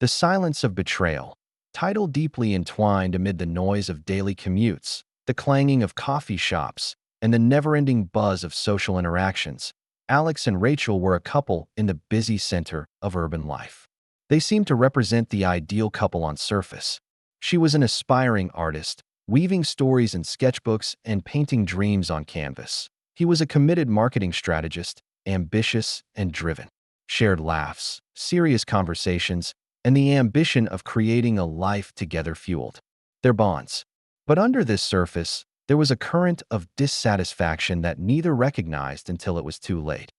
The Silence of Betrayal. Title deeply entwined amid the noise of daily commutes, the clanging of coffee shops, and the never-ending buzz of social interactions. Alex and Rachel were a couple in the busy center of urban life. They seemed to represent the ideal couple on surface. She was an aspiring artist, weaving stories in sketchbooks and painting dreams on canvas. He was a committed marketing strategist, ambitious and driven. Shared laughs, serious conversations, and the ambition of creating a life together fueled their bonds. But under this surface, there was a current of dissatisfaction that neither recognized until it was too late.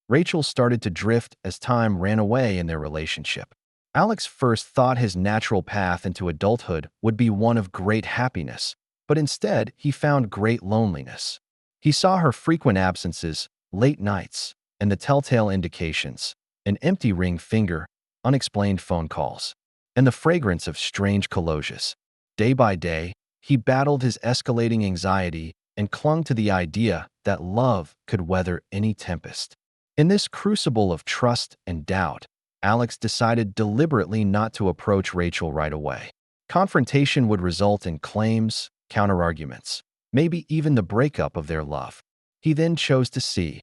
Rachel started to drift as time ran away in their relationship. Alex first thought his natural path into adulthood would be one of great happiness, but instead he found great loneliness. He saw her frequent absences, late nights, and the telltale indications: an empty ring finger, unexplained phone calls, and the fragrance of strange collages. Day by day, he battled his escalating anxiety and clung to the idea that love could weather any tempest. In this crucible of trust and doubt, Alex decided deliberately not to approach Rachel right away. Confrontation would result in claims, counterarguments, maybe even the breakup of their love. He then chose to see.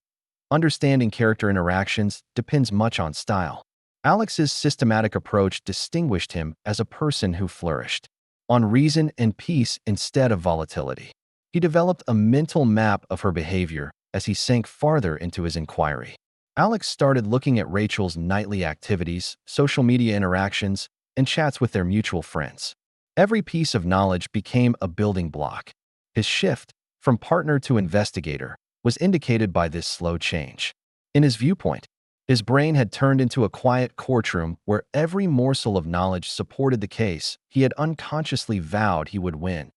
Understanding character interactions depends much on style. Alex's systematic approach distinguished him as a person who flourished on reason and peace instead of volatility. He developed a mental map of her behavior as he sank farther into his inquiry. Alex started looking at Rachel's nightly activities, social media interactions, and chats with their mutual friends. Every piece of knowledge became a building block. His shift, from partner to investigator, was indicated by this slow change. In his viewpoint, his brain had turned into a quiet courtroom where every morsel of knowledge supported the case he had unconsciously vowed he would win.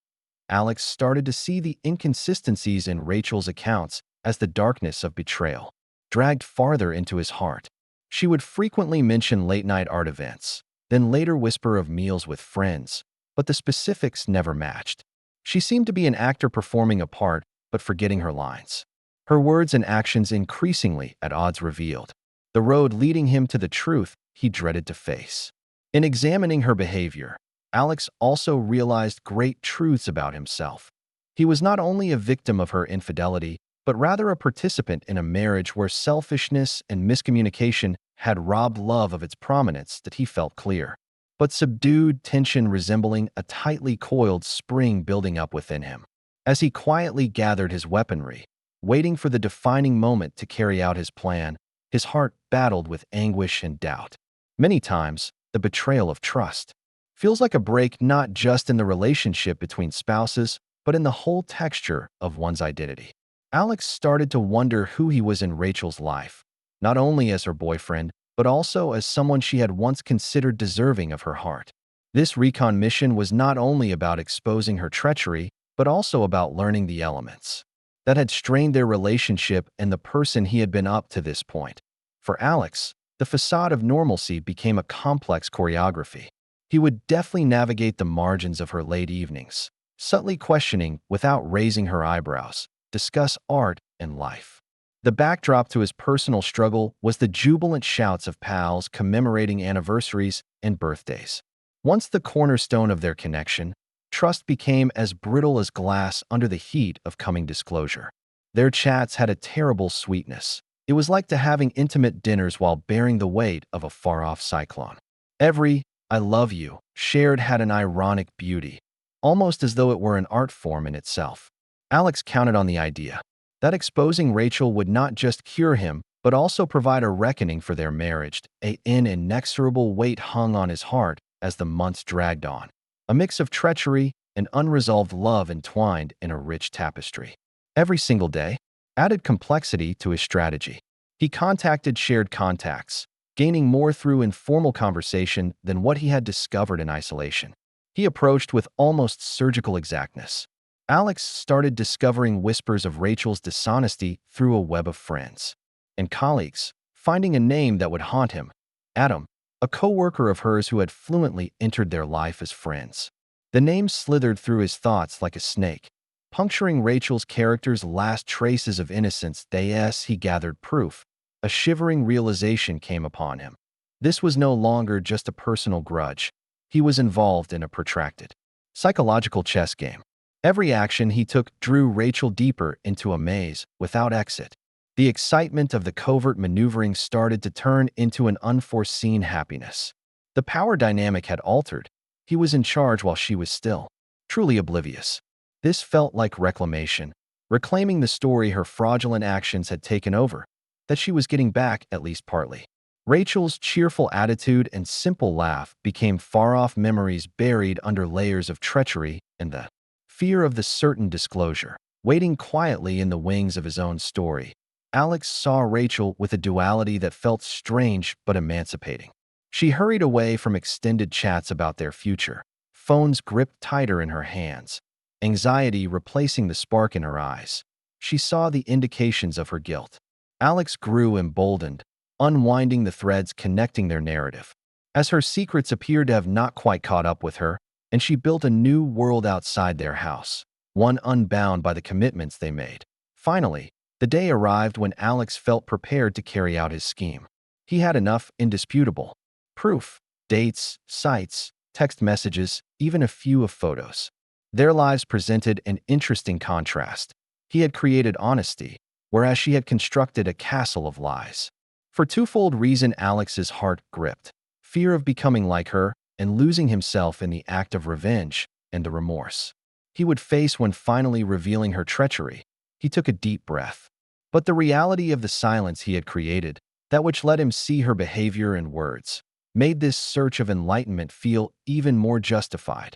Alex started to see the inconsistencies in Rachel's accounts as the darkness of betrayal dragged farther into his heart. She would frequently mention late-night art events, then later whisper of meals with friends, but the specifics never matched. She seemed to be an actor performing a part, but forgetting her lines. Her words and actions increasingly at odds revealed the road leading him to the truth he dreaded to face. In examining her behavior, Alex also realized great truths about himself. He was not only a victim of her infidelity, but rather a participant in a marriage where selfishness and miscommunication had robbed love of its prominence that he felt clear, but subdued tension resembling a tightly coiled spring building up within him. As he quietly gathered his weaponry, waiting for the defining moment to carry out his plan, his heart battled with anguish and doubt. Many times, the betrayal of trust feels like a break not just in the relationship between spouses, but in the whole texture of one's identity. Alex started to wonder who he was in Rachel's life, not only as her boyfriend, but also as someone she had once considered deserving of her heart. This recon mission was not only about exposing her treachery, but also about learning the elements that had strained their relationship and the person he had been up to this point. For Alex, the facade of normalcy became a complex choreography. He would deftly navigate the margins of her late evenings, subtly questioning without raising her eyebrows, discuss art and life. The backdrop to his personal struggle was the jubilant shouts of pals commemorating anniversaries and birthdays. Once the cornerstone of their connection, trust became as brittle as glass under the heat of coming disclosure. Their chats had a terrible sweetness. It was like to having intimate dinners while bearing the weight of a far-off cyclone. Every "I love you" shared had an ironic beauty, almost as though it were an art form in itself. Alex counted on the idea that exposing Rachel would not just cure him, but also provide a reckoning for their marriage. An inexorable weight hung on his heart as the months dragged on. A mix of treachery and unresolved love entwined in a rich tapestry. Every single day added complexity to his strategy. He contacted shared contacts, gaining more through informal conversation than what he had discovered in isolation. He approached with almost surgical exactness. Alex started discovering whispers of Rachel's dishonesty through a web of friends and colleagues, finding a name that would haunt him: Adam, a co-worker of hers who had fluently entered their life as friends. The name slithered through his thoughts like a snake, puncturing Rachel's character's last traces of innocence. He gathered proof. A shivering realization came upon him. This was no longer just a personal grudge. He was involved in a protracted psychological chess game. Every action he took drew Rachel deeper into a maze without exit. The excitement of the covert maneuvering started to turn into an unforeseen happiness. The power dynamic had altered. He was in charge while she was still truly oblivious. This felt like reclamation, reclaiming the story her fraudulent actions had taken over, that she was getting back at least partly. Rachel's cheerful attitude and simple laugh became far-off memories buried under layers of treachery and the fear of the certain disclosure. Waiting quietly in the wings of his own story, Alex saw Rachel with a duality that felt strange but emancipating. She hurried away from extended chats about their future, phones gripped tighter in her hands, anxiety replacing the spark in her eyes. She saw the indications of her guilt. Alex grew emboldened, unwinding the threads connecting their narrative. As her secrets appeared to have not quite caught up with her, and she built a new world outside their house, one unbound by the commitments they made. Finally, the day arrived when Alex felt prepared to carry out his scheme. He had enough indisputable proof: dates, sites, text messages, even a few of photos. Their lives presented an interesting contrast. He had created honesty, whereas she had constructed a castle of lies. For twofold reason, Alex's heart gripped: fear of becoming like her and losing himself in the act of revenge and the remorse he would face when finally revealing her treachery. He took a deep breath. But the reality of the silence he had created, that which let him see her behavior and words, made this search of enlightenment feel even more justified.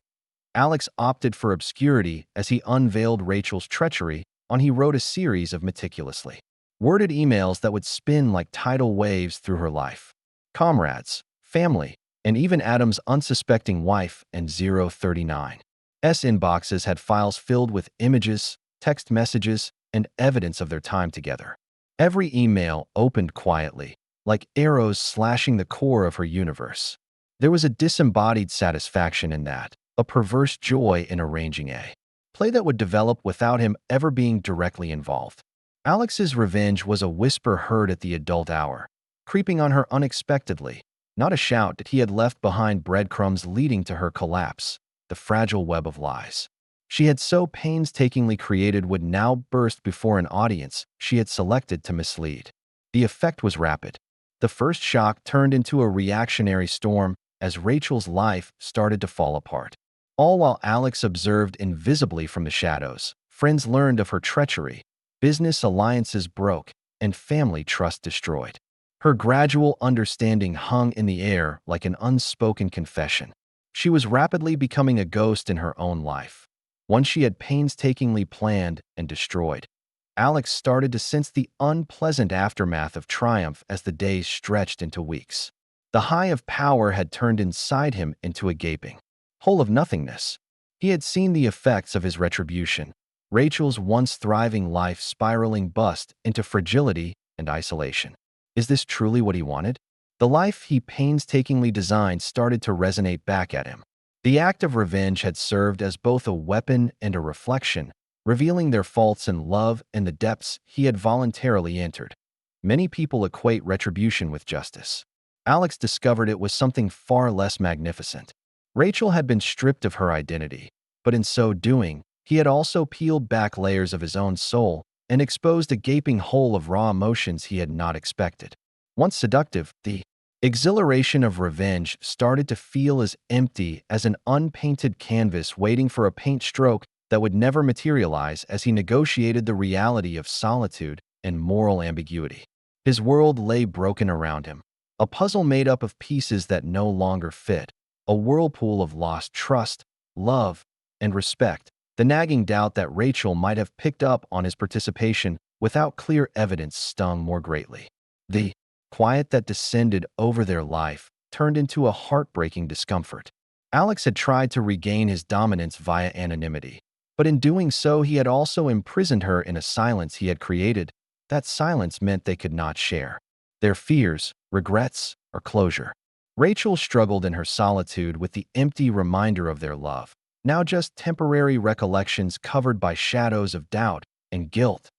Alex opted for obscurity as he unveiled Rachel's treachery. He wrote a series of meticulously worded emails that would spin like tidal waves through her life. Comrades, family, and even Adam's unsuspecting wife and 039's inboxes had files filled with images, text messages, and evidence of their time together. Every email opened quietly, like arrows slashing the core of her universe. There was a disembodied satisfaction in that, a perverse joy in arranging a play that would develop without him ever being directly involved. Alex's revenge was a whisper heard at the adult hour, creeping on her unexpectedly, not a shout that he had left behind breadcrumbs leading to her collapse. The fragile web of lies she had so painstakingly created would now burst before an audience she had selected to mislead. The effect was rapid. The first shock turned into a reactionary storm as Rachel's life started to fall apart. All while Alex observed invisibly from the shadows, friends learned of her treachery, business alliances broke, and family trust destroyed. Her gradual understanding hung in the air like an unspoken confession. She was rapidly becoming a ghost in her own life, one she had painstakingly planned and destroyed. Alex started to sense the unpleasant aftermath of triumph as the days stretched into weeks. The high of power had turned inside him into a gaping hole of nothingness. He had seen the effects of his retribution, Rachel's once thriving life spiraling bust into fragility and isolation. Is this truly what he wanted? The life he painstakingly designed started to resonate back at him. The act of revenge had served as both a weapon and a reflection, revealing their faults in love and the depths he had voluntarily entered. Many people equate retribution with justice. Alex discovered it was something far less magnificent. Rachel had been stripped of her identity, but in so doing, he had also peeled back layers of his own soul and exposed a gaping hole of raw emotions he had not expected. Once seductive, the exhilaration of revenge started to feel as empty as an unpainted canvas waiting for a paint stroke that would never materialize as he negotiated the reality of solitude and moral ambiguity. His world lay broken around him, a puzzle made up of pieces that no longer fit, a whirlpool of lost trust, love, and respect. The nagging doubt that Rachel might have picked up on his participation without clear evidence stung more greatly. The quiet that descended over their life turned into a heartbreaking discomfort. Alex had tried to regain his dominance via anonymity, but in doing so he had also imprisoned her in a silence he had created. That silence meant they could not share their fears, regrets, or closure. Rachel struggled in her solitude with the empty reminder of their love, now just temporary recollections covered by shadows of doubt and guilt.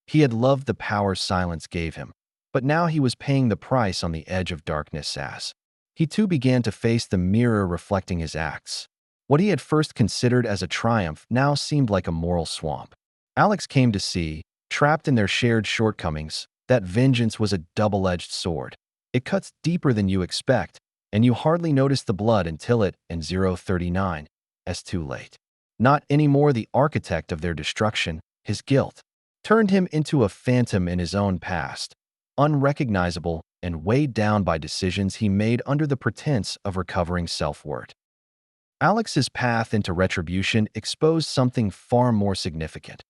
He had loved the power silence gave him, But now he was paying the price on the edge of darkness as he too began to face the mirror reflecting his acts. What he had first considered as a triumph now seemed like a moral swamp. Alex came to see, trapped in their shared shortcomings, that vengeance was a double-edged sword. It cuts deeper than you expect, and you hardly notice the blood until it, in 039, is too late. Not anymore the architect of their destruction, his guilt turned him into a phantom in his own past, unrecognizable and weighed down by decisions he made under the pretense of recovering self-worth. Alex's path into retribution exposed something far more significant.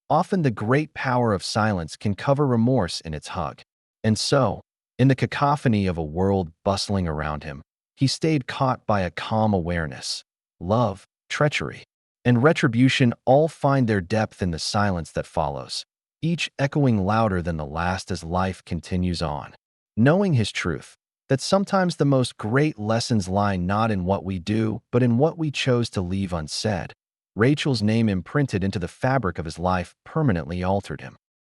Often the great power of silence can cover remorse in its hug. And so, in the cacophony of a world bustling around him, he stayed caught by a calm awareness. Love, treachery, and retribution all find their depth in the silence that follows, each echoing louder than the last as life continues on. Knowing his truth, that sometimes the most great lessons lie not in what we do, but in what we chose to leave unsaid. Rachel's name imprinted into the fabric of his life permanently altered him.